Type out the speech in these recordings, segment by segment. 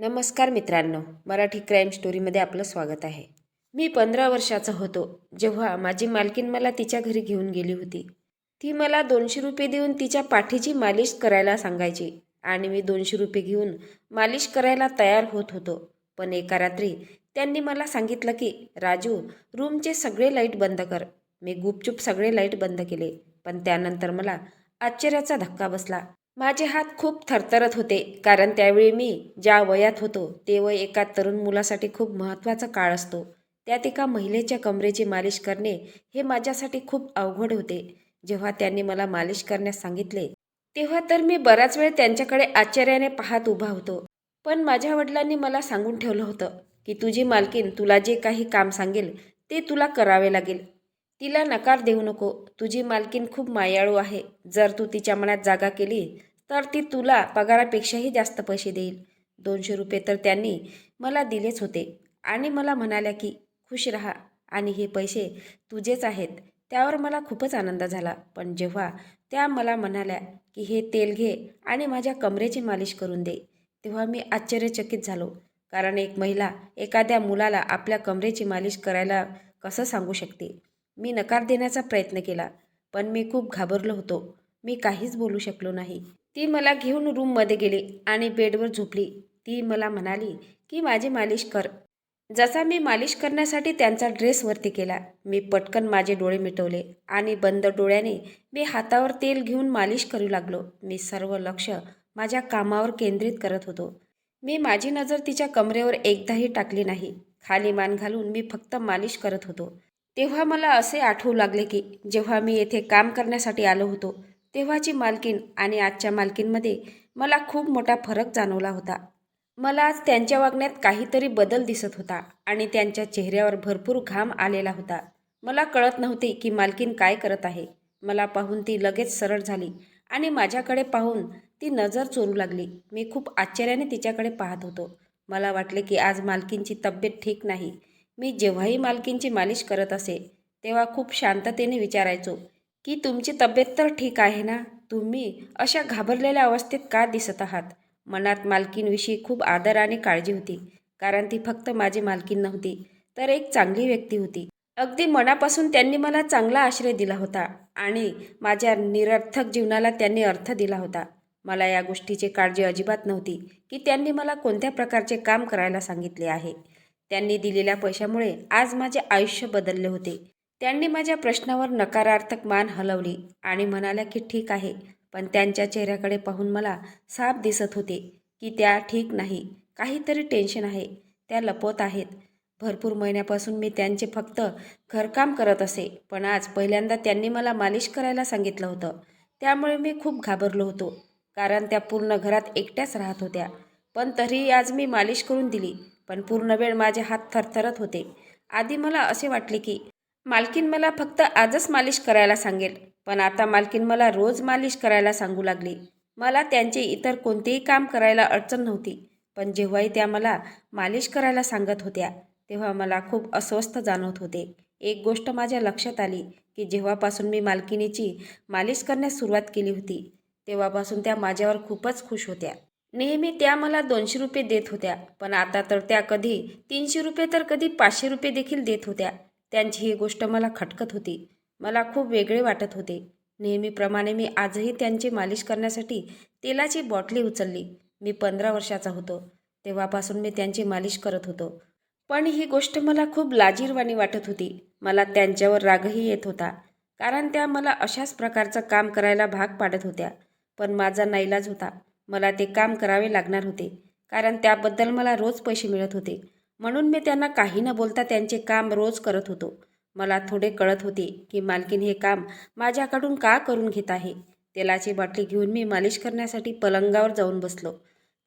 नमस्कार मित्रांनो, मराठी क्राईम स्टोरीमध्ये आपलं स्वागत आहे. मी 15 वर्षाचा होतो जेव्हा माझी मालकीन मला तिच्या घरी घेऊन गेली होती. ती मला 200 रुपये देऊन तिच्या पाठीची मालिश करायला सांगायची आणि मी 200 रुपये घेऊन मालिश करायला तयार होत होतो. पण एका रात्री त्यांनी मला सांगितलं की राजू, रूमचे सगळे लाईट बंद कर. मी गुपचूप सगळे लाईट बंद केले, पण त्यानंतर मला आश्चर्याचा धक्का बसला. माझे हात खूप थरथरत होते, कारण त्यावेळी मी ज्या वयात होतो ते वय एका तरुण मुलासाठी खूप महत्त्वाचा काळ असतो. त्यात एका महिलेच्या कमरेची मालिश करणे हे माझ्यासाठी खूप अवघड होते. जेव्हा त्यांनी मला मालिश करण्यास सांगितले तेव्हा तर मी बराच वेळ त्यांच्याकडे आश्चर्याने पाहत उभा होतो. पण माझ्या वडिलांनी मला सांगून ठेवलं होतं की तुझी मालकीन तुला जे काही काम सांगेल ते तुला करावे लागेल. तिला नकार देऊ नको. तुझी मालकीन खूप मायाळू आहे. जर तू तिच्या मनात जागा केली तर ती तुला पगारापेक्षाही जास्त पैसे देईल. 200 रुपये तर त्यांनी मला दिलेच होते आणि मला म्हणाल्या की खुश राहा आणि हे पैसे तुझेच आहेत. त्यावर मला खूपच आनंद झाला. पण जेव्हा त्या मला म्हणाल्या की हे तेल घे आणि माझ्या कमरेची मालिश करून दे, तेव्हा मी आश्चर्यचकित झालो. कारण एक महिला एखाद्या मुलाला आपल्या कमरेची मालिश करायला कसं सांगू शकते. मी नकार देण्याचा प्रयत्न केला, पण मी खूप घाबरलो होतो. मी काहीच बोलू शकलो नाही. ती मला घेऊन रूममध्ये गेली आणि बेडवर झोपली. ती मला म्हणाली की माझी मालिश कर. जसा मी मालिश करण्यासाठी त्यांचा ड्रेस वरती केला, मी पटकन माझे डोळे मिटवले आणि बंद डोळ्याने मी हातावर तेल घेऊन मालिश करू लागलो. मी सर्व लक्ष माझ्या कामावर केंद्रित करत होतो. मी माझी नजर तिच्या कमरेवर एकदाही टाकली नाही. खाली मान घालून मी फक्त मालिश करत होतो. तेव्हा मला असे आठवू लागले की जेव्हा मी येथे काम करण्यासाठी आलो होतो तेव्हाची मालकीन आणि आजच्या मालकीनमध्ये मला खूप मोठा फरक जाणवला होता. मला आज त्यांच्या वागण्यात काहीतरी बदल दिसत होता आणि त्यांच्या चेहऱ्यावर भरपूर घाम आलेला होता. मला कळत नव्हते की मालकीन काय करत आहे. मला पाहून ती लगेच सरळ झाली आणि माझ्याकडे पाहून ती नजर चोरू लागली. मी खूप आश्चर्याने तिच्याकडे पाहत होतो. मला वाटले की आज मालकीनची तब्येत ठीक नाही. मी जेव्हाही मालकीनची मालिश करत असे तेव्हा खूप शांततेने विचारायचो की तुमची तब्येत तर ठीक आहे ना? तुम्ही अशा घाबरलेल्या अवस्थेत का दिसत आहात? मनात मालकीनविषयी खूप आदर आणि काळजी होती, कारण ती फक्त माझी मालकीन नव्हती, तर एक चांगली व्यक्ती होती. अगदी मनापासून त्यांनी मला चांगला आश्रय दिला होता आणि माझ्या निरर्थक जीवनाला त्यांनी अर्थ दिला होता. मला या गोष्टीची काळजी अजिबात नव्हती की त्यांनी मला कोणत्या प्रकारचे काम करायला सांगितले आहे. त्यांनी दिलेल्या पैशामुळे आज माझे आयुष्य बदलले होते. त्यांनी माझ्या प्रश्नावर नकारार्थक मान हलवली आणि म्हणाल्या की ठीक आहे, पण त्यांच्या चेहऱ्याकडे पाहून मला साफ दिसत होते की त्या ठीक नाही. काहीतरी टेन्शन आहे. त्या लपवत आहेत. भरपूर महिन्यापासून मी त्यांचे फक्त घरकाम करत असे, पण आज पहिल्यांदा त्यांनी मला मालिश करायला सांगितलं होतं. त्यामुळे मी खूप घाबरलो होतो, कारण त्या पूर्ण घरात एकट्याच राहत होत्या. पण तरीही आज मी मालिश करून दिली, पण पूर्ण वेळ माझे हात थरथरत होते. आधी मला असे वाटले की मालकीन मला फक्त आजच मालिश करायला सांगेल, पण आता मालकीन मला रोज मालिश करायला सांगू लागली. मला त्यांचे इतर कोणतेही काम करायला अडचण नव्हती, पण जेव्हाही त्या मला मालिश करायला सांगत होत्या तेव्हा मला खूप अस्वस्थ जाणवत होते. एक गोष्ट माझ्या लक्षात आली की जेव्हापासून मी मालकिनीची मालिश करण्यास सुरुवात केली होती तेव्हापासून त्या माझ्यावर खूपच खुश होत्या. नेहमी त्या मला 200 रुपये देत होत्या, पण आता तर त्या कधी 300 रुपये तर कधी 500 रुपये देखील देत होत्या. त्यांची ही गोष्ट मला खटकत होती. मला खूप वेगळे वाटत होते. नेहमीप्रमाणे मी आजही त्यांची मालिश करण्यासाठी तेलाची बॉटली उचलली. मी 15 वर्षाचा होतो तेव्हापासून मी त्यांची मालिश करत होतो. पण ही गोष्ट मला खूप लाजिरवाणी वाटत होती. मला त्यांच्यावर रागही येत होता, कारण त्या मला अशाच प्रकारचं काम करायला भाग पाडत होत्या. पण माझा नाईलाज होता. मला ते काम करावे लागणार होते, कारण त्याबद्दल मला रोज पैसे मिळत होते. म्हणून मी त्यांना काही न बोलता त्यांचे काम रोज करत होतो. मला थोडे कळत होते की मालकीन हे काम माझ्याकडून का करून घेत आहे. तेलाची बाटली घेऊन मी मालिश करण्यासाठी पलंगावर जाऊन बसलो,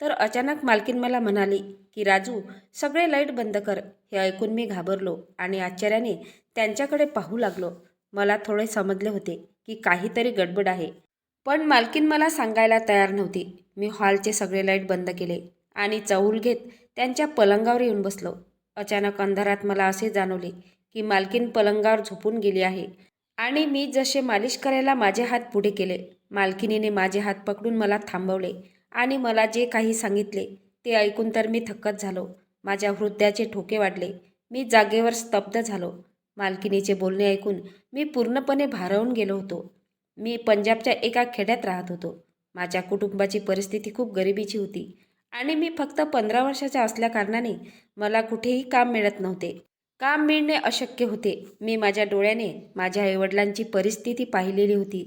तर अचानक मालकीन मला म्हणाली की राजू, सगळे लाईट बंद कर. हे ऐकून मी घाबरलो आणि आश्चर्याने त्यांच्याकडे पाहू लागलो. मला थोडे समजले होते की काहीतरी गडबड आहे, पण मालकीन मला सांगायला तयार नव्हती. मी हॉलचे सगळे लाईट बंद केले आणि चाहूल घेत त्यांच्या पलंगावर येऊन बसलो. अचानक अंधारात मला असे जाणवले की मालकीन पलंगावर झोपून गेली आहे आणि मी जसे मालिश करायला माझे हात पुढे केले, मालकिनीने माझे हात पकडून मला थांबवले आणि मला जे काही सांगितले ते ऐकून तर मी थक्कच झालो. माझ्या हृदयाचे ठोके वाढले. मी जागेवर स्तब्ध झालो. मालकिनीचे बोलणे ऐकून मी पूर्णपणे भारावून गेलो होतो. मी पंजाबच्या एका खेड्यात राहत होतो. माझ्या कुटुंबाची परिस्थिती खूप गरिबीची होती आणि मी फक्त 15 वर्षाच्या असल्याकारणाने मला कुठेही काम मिळत नव्हते. काम मिळणे अशक्य होते. मी माझ्या डोळ्याने माझ्या आईवडिलांची परिस्थिती पाहिलेली होती.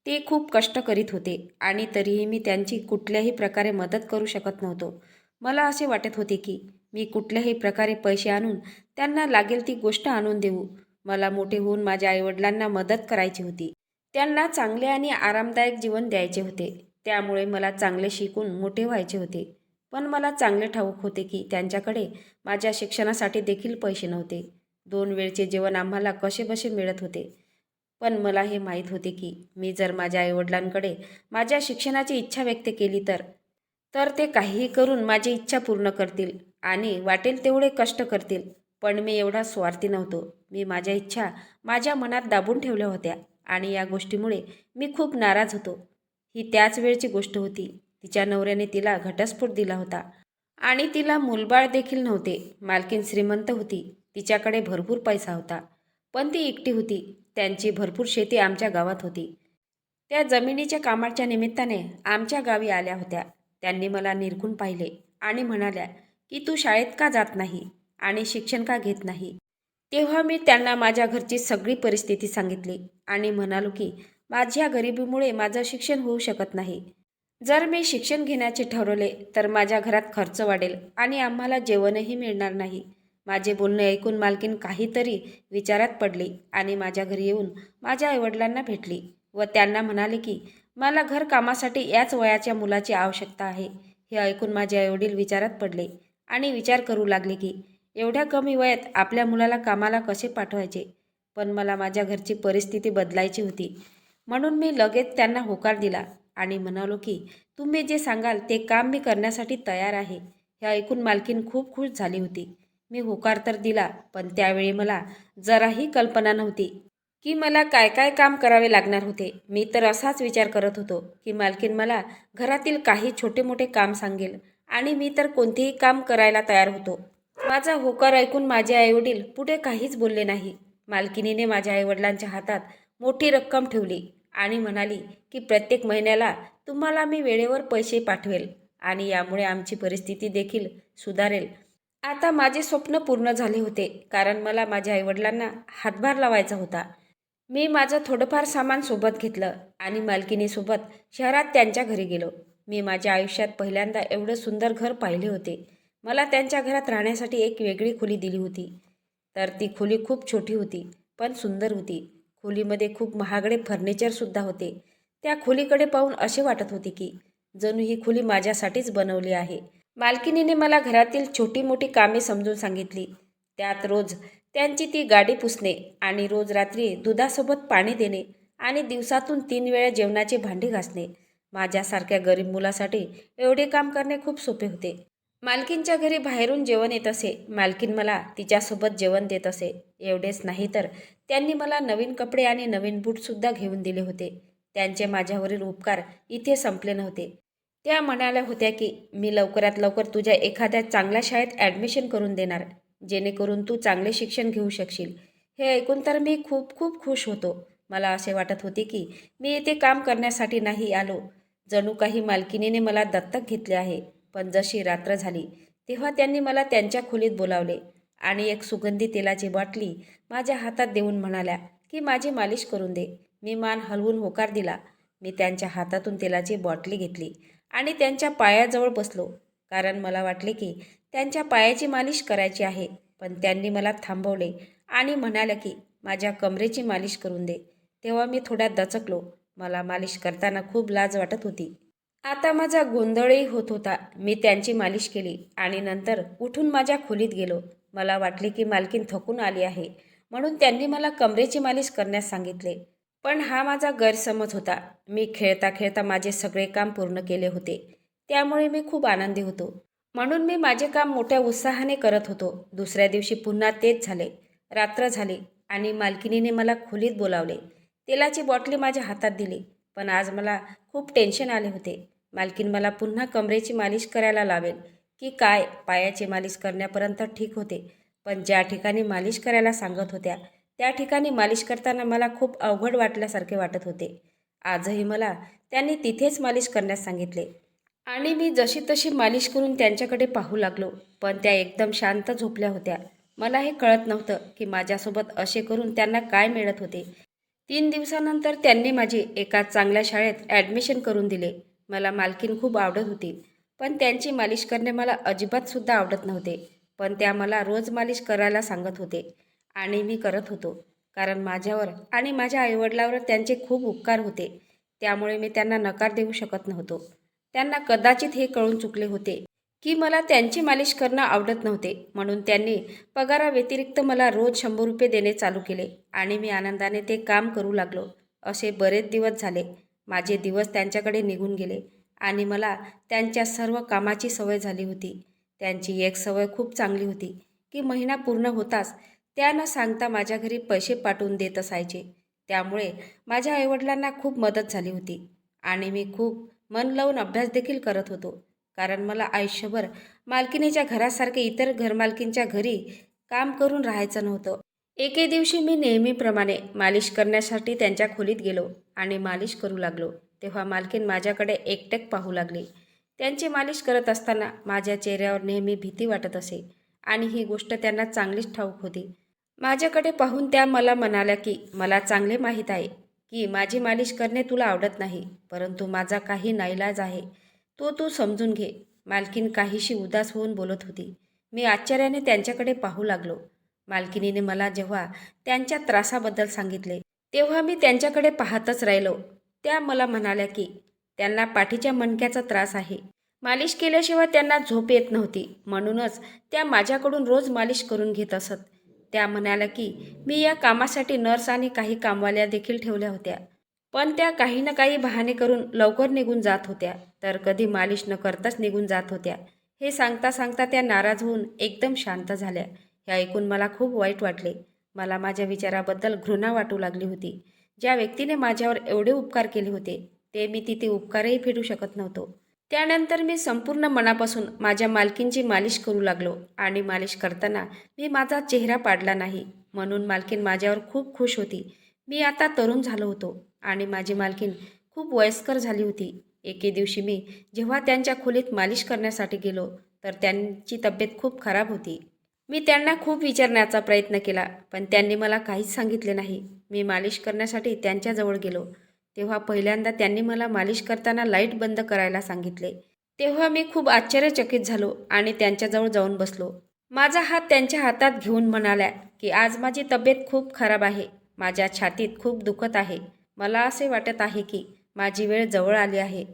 ते खूप कष्ट करीत होते आणि तरीही मी त्यांची कुठल्याही प्रकारे मदत करू शकत नव्हतो. मला असे वाटत होते की मी कुठल्याही प्रकारे पैसे आणून त्यांना लागेल ती गोष्ट आणून देऊ. मला मोठे होऊन माझ्या आईवडिलांना मदत करायची होती. त्यांना चांगले आणि आरामदायक जीवन द्यायचे होते. त्यामुळे मला चांगले शिकून मोठे व्हायचे होते. पण मला चांगले ठाऊक होते की त्यांच्याकडे माझ्या शिक्षणासाठी देखील पैसे नव्हते. 2 वेळचे जेवण आम्हाला कसेबसे मिळत होते. पण मला हे माहीत होते की मी जर माझ्या आईवडिलांकडे माझ्या शिक्षणाची इच्छा व्यक्त केली तर तर ते काहीही करून माझी इच्छा पूर्ण करतील आणि वाटेल तेवढे कष्ट करतील. पण मी एवढा स्वार्थी नव्हतो. मी माझ्या इच्छा माझ्या मनात दाबून ठेवल्या होत्या आणि या गोष्टीमुळे मी खूप नाराज होतो. ही त्याच वेळची गोष्ट होती. तिच्या नवऱ्याने तिला घटस्फोट दिला होता आणि तिला मूलबाळ देखील नव्हते. मालकीन श्रीमंत होती. तिच्याकडे भरपूर पैसा होता. पण ती एकटी होती. त्यांची भरपूर शेती आमच्या गावात होती. त्या जमिनीच्या कामाच्या निमित्ताने आमच्या गावी आल्या होत्या. त्यांनी मला निरखून पाहिले आणि म्हणाल्या की तू शाळेत का जात नाही आणि शिक्षण का घेत नाही. तेव्हा मी त्यांना माझ्या घरची सगळी परिस्थिती सांगितली आणि म्हणालो की माझ्या गरिबीमुळे माझं शिक्षण होऊ शकत नाही. जर मी शिक्षण घेण्याचे ठरवले तर माझ्या घरात खर्च वाढेल आणि आम्हाला जेवणही मिळणार नाही. माझे बोलणे ऐकून मालकीन काहीतरी विचारात पडली आणि माझ्या घरी येऊन माझ्या आईवडिलांना भेटली व त्यांना म्हणाले की मला घर कामासाठी याच वयाच्या मुलाची आवश्यकता आहे. हे ऐकून माझे आईवडील विचारात पडले आणि विचार करू लागले की एवढ्या कमी वयात आपल्या मुलाला कामाला कसे पाठवायचे. पण मला माझ्या घरची परिस्थिती बदलायची होती. म्हणून मी लगेच त्यांना होकार दिला आणि म्हणालो की तुम्ही जे सांगाल ते काम मी करण्यासाठी तयार आहे. हे ऐकून मालकीन खूप खुश झाली होती. मी होकार तर दिला, पण त्यावेळी मला जराही कल्पना नव्हती की मला काय काय काम करावे लागणार होते. मी तर असाच विचार करत होतो की मालकीन मला घरातील काही छोटे मोठे काम सांगेल आणि मी तर कोणतेही काम करायला तयार होतो. माझा होकार ऐकून माझे आईवडील पुढे काहीच बोलले नाही. मालकिनीने माझ्या आईवडिलांच्या हातात मोठी रक्कम ठेवली आणि म्हणाली की प्रत्येक महिन्याला तुम्हाला मी वेळेवर पैसे पाठवेल आणि यामुळे आमची परिस्थिती देखील सुधारेल. आता माझे स्वप्न पूर्ण झाले होते, कारण मला माझ्या आईवडिलांना हातभार लावायचा होता. मी माझं थोडंफार सामान सोबत घेतलं आणि मालकिनीसोबत शहरात त्यांच्या घरी गेलो. मी माझ्या आयुष्यात पहिल्यांदा एवढं सुंदर घर पाहिले होते. मला त्यांच्या घरात राहण्यासाठी एक वेगळी खोली दिली होती. तर ती खोली खूप छोटी होती, पण सुंदर होती. खोलीमध्ये खूप महागडे फर्निचरसुद्धा होते. त्या खोलीकडे पाहून असे वाटत होते की जणू ही खोली माझ्यासाठीच बनवली आहे. मालकिनीने मला घरातील छोटी मोठी कामे समजून सांगितली. त्यात रोज त्यांची ती गाडी पुसणे आणि रोज रात्री दुधासोबत पाणी देणे आणि दिवसातून 3 वेळा जेवणाचे भांडी घासणे. माझ्यासारख्या गरीब मुलासाठी एवढे काम करणे खूप सोपे होते. मालकीनच्या घरी बाहेरून जेवण येत असे. मालकीन मला तिच्यासोबत जेवण देत असे. एवढेच नाही तर त्यांनी मला नवीन कपडे आणि नवीन बूटसुद्धा घेऊन दिले होते. त्यांचे माझ्यावरील उपकार इथे संपले नव्हते. त्या म्हणाल्या होत्या की मी लवकरात लवकर तुझ्या एखाद्या चांगल्या शाळेत ॲडमिशन करून देणार, जेणेकरून तू चांगले शिक्षण घेऊ शकशील. हे ऐकून तर मी खूप खूप खुश होतो. मला असे वाटत होते की मी इथे काम करण्यासाठी नाही आलो. जणू काही मालकिनीने मला दत्तक घेतले आहे. पण जशी रात्र झाली तेव्हा त्यांनी मला त्यांच्या खोलीत बोलावले आणि एक सुगंधी तेलाची बाटली माझ्या हातात देऊन म्हणाल्या की माझी मालिश करून दे. मी मान हलवून होकार दिला. मी त्यांच्या हातातून तेलाची बॉटली घेतली आणि त्यांच्या पायाजवळ बसलो, कारण मला वाटले की त्यांच्या पायाची मालिश करायची आहे. पण त्यांनी मला थांबवले आणि म्हणाल्या की माझ्या कमरेची मालिश करून दे. तेव्हा मी थोड्या दचकलो. मला मालिश करताना खूप लाज वाटत होती. आता माझा गोंधळही होत होता. मी त्यांची मालिश केली आणि नंतर उठून माझ्या खोलीत गेलो. मला वाटले की मालकीन थकून आली आहे, म्हणून त्यांनी मला कमरेची मालिश करण्यास सांगितले. पण हा माझा गैरसमज होता. मी खेळता खेळता माझे सगळे काम पूर्ण केले होते. त्यामुळे मी खूप आनंदी होतो. म्हणून मी माझे काम मोठ्या उत्साहाने करत होतो. दुसऱ्या दिवशी पुन्हा तेच झाले. रात्र झाली आणि मालकिनीने मला खोलीत बोलावले. तेलाची बॉटली माझ्या हातात दिली. पण आज मला खूप टेन्शन आले होते. मालकीन मला पुन्हा कमरेची मालिश करायला लावेल की काय पायाची मालिश करण्यापर्यंत ठीक होते, पण ज्या ठिकाणी मालिश करायला सांगत होत्या त्या ठिकाणी मालिश करताना मला खूप अवघड वाटल्यासारखे वाटत होते. आजही मला त्यांनी तिथेच मालिश करण्यास सांगितले आणि मी जशी तशी मालिश करून त्यांच्याकडे पाहू लागलो, पण त्या एकदम शांत झोपल्या होत्या. मला हे कळत नव्हतं की माझ्यासोबत असे करून त्यांना काय मिळत होते. 3 दिवसानंतर त्यांनी माझी एका चांगल्या शाळेत ॲडमिशन करून दिले. मला मालकीण खूप आवडत होती, पण त्यांची मालिश करणे मला अजिबातसुद्धा आवडत नव्हते. पण त्या मला रोज मालिश करायला सांगत होते आणि मी करत होतो, कारण माझ्यावर आणि माझ्या आईवडिलांवर त्यांचे खूप उपकार होते. त्यामुळे मी त्यांना नकार देऊ शकत नव्हतो. त्यांना कदाचित हे कळून चुकले होते की मला त्यांची मालिश करणं आवडत नव्हते, म्हणून त्यांनी पगाराव्यतिरिक्त मला रोज 100 रुपये देणे चालू केले आणि मी आनंदाने ते काम करू लागलो. असे बरेच दिवस झाले. माझे दिवस त्यांच्याकडे निघून गेले आणि मला त्यांच्या सर्व कामाची सवय झाली होती. त्यांची एक सवय खूप चांगली होती की महिना पूर्ण होताच त्या न सांगता माझ्या घरी पैसे पाठवून देत असायचे. त्यामुळे माझ्या आईवडिलांना खूप मदत झाली होती आणि मी खूप मन लावून अभ्यास देखील करत होतो, कारण मला आयुष्यभर मालकिनीच्या घरासारखे इतर घरमालकींच्या घरी काम करून राहायचं नव्हतं. एके दिवशी मी नेहमीप्रमाणे मालिश करण्यासाठी त्यांच्या खोलीत गेलो आणि मालिश करू लागलो. तेव्हा मालकीन माझ्याकडे एकटक पाहू लागली. त्यांची मालिश करत असताना माझ्या चेहऱ्यावर नेहमी भीती वाटत असे आणि ही गोष्ट त्यांना चांगलीच ठाऊक होती. माझ्याकडे पाहून त्या मला म्हणाल्या की मला चांगले माहीत आहे की माझी मालिश करणे तुला आवडत नाही, परंतु माझा काही नाईलाज आहे, तो तू समजून घे. मालकीन काहीशी उदास होऊन बोलत होती. मी आश्चर्याने त्यांच्याकडे पाहू लागलो. मालकिनीने मला जेव्हा त्यांच्या त्रासाबद्दल सांगितले तेव्हा मी त्यांच्याकडे पाहतच राहिलो. त्या मला म्हणाल्या की त्यांना पाठीच्या मणक्याचा त्रास आहे. मालिश केल्याशिवाय त्यांना झोप येत नव्हती, म्हणूनच त्या माझ्याकडून रोज मालिश करून घेत असत. त्या म्हणाल्या की मी या कामासाठी नर्स आणि काही कामवाल्या देखील ठेवल्या होत्या, पण त्या काही ना काही बहाणे करून लवकर निघून जात होत्या, तर कधी मालिश न करताच निघून जात होत्या. हे सांगता सांगता त्या नाराज होऊन एकदम शांत झाल्या. हे ऐकून मला खूप वाईट वाटले. मला माझ्या विचाराबद्दल घृणा वाटू लागली होती. ज्या व्यक्तीने माझ्यावर एवढे उपकार केले होते ते मी तिथे उपकारही फेडू शकत नव्हतो. त्यानंतर मी संपूर्ण मनापासून माझ्या मालकींची मालिश करू लागलो आणि मालिश करताना मी माझा चेहरा पाडला नाही, म्हणून मालकीन माझ्यावर खूप खुश होती. मी आता तरुण झालो होतो आणि माझी मालकीन खूप वयस्कर झाली होती. एके दिवशी मी जेव्हा त्यांच्या खोलीत मालिश करण्यासाठी गेलो तर त्यांची तब्येत खूप खराब होती. मी त्यांना खूप विचारण्याचा प्रयत्न केला, पण त्यांनी मला काहीच सांगितले नाही. मी मालिश करण्यासाठी त्यांच्याजवळ गेलो तेव्हा पहिल्यांदा त्यांनी मला मालिश करताना लाईट बंद करायला सांगितले. तेव्हा मी खूप आश्चर्यचकित झालो आणि त्यांच्याजवळ जाऊन बसलो. माझा हात त्यांच्या हातात घेऊन म्हणाल्या की आज माझी तब्येत खूप खराब आहे. माझ्या छातीत खूप दुखत आहे. मला असे वाटत आहे की माझी वेळ जवळ आली आहे.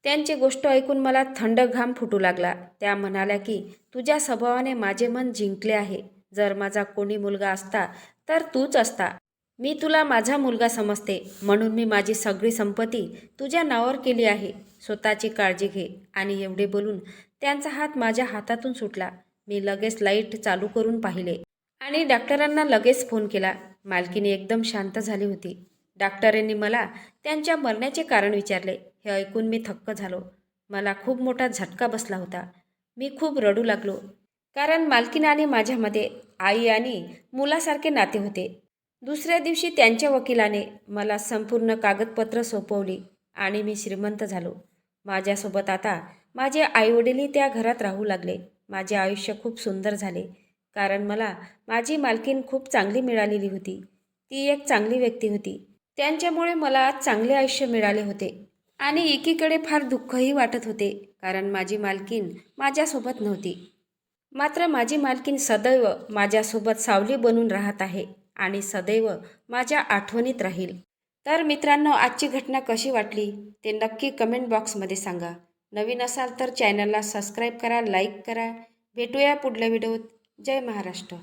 त्यांची गोष्ट ऐकून मला थंड घाम फुटू लागला. त्या म्हणाल्या की तुझ्या स्वभावाने माझे मन जिंकले आहे. जर माझा कोणी मुलगा असता तर तूच असता. मी तुला माझा मुलगा समजते, म्हणून मी माझी सगळी संपत्ती तुझ्या नावावर केली आहे. स्वतःची काळजी घे. आणि एवढे बोलून त्यांचा हात माझ्या हातातून सुटला. मी लगेच लाईट चालू करून पाहिले आणि डॉक्टरांना लगेच फोन केला. मालकीनी एकदम शांत झाली होती. डॉक्टरांनी मला त्यांच्या मरण्याचे कारण विचारले. हे ऐकून मी थक्क झालो. मला खूप मोठा झटका बसला होता. मी खूप रडू लागलो, कारण मालकीन आणि माझ्यामध्ये आई आणि मुलासारखे नाते होते. दुसऱ्या दिवशी त्यांच्या वकिलाने मला संपूर्ण कागदपत्र सोपवली आणि मी श्रीमंत झालो. माझ्यासोबत आता माझे आईवडीलही त्या घरात राहू लागले. माझे आयुष्य खूप सुंदर झाले, कारण मला माझी मालकीन खूप चांगली मिळालेली होती. ती एक चांगली व्यक्ती होती. त्यांच्यामुळे मला आज चांगले आयुष्य मिळाले होते. आणि एकीकडे फार दुःखही वाटत होते, कारण माझी मालकीन माझ्यासोबत नव्हती. मात्र माझी मालकीन सदैव माझ्यासोबत सावली बनून राहत आहे आणि सदैव माझ्या आठवणीत राहील. तर मित्रांनो, आजची घटना कशी वाटली ते नक्की कमेंट बॉक्समध्ये सांगा. नवीन असाल तर चॅनलला सबस्क्राईब करा, लाईक करा. भेटूया पुढल्या व्हिडिओत. जय महाराष्ट्र.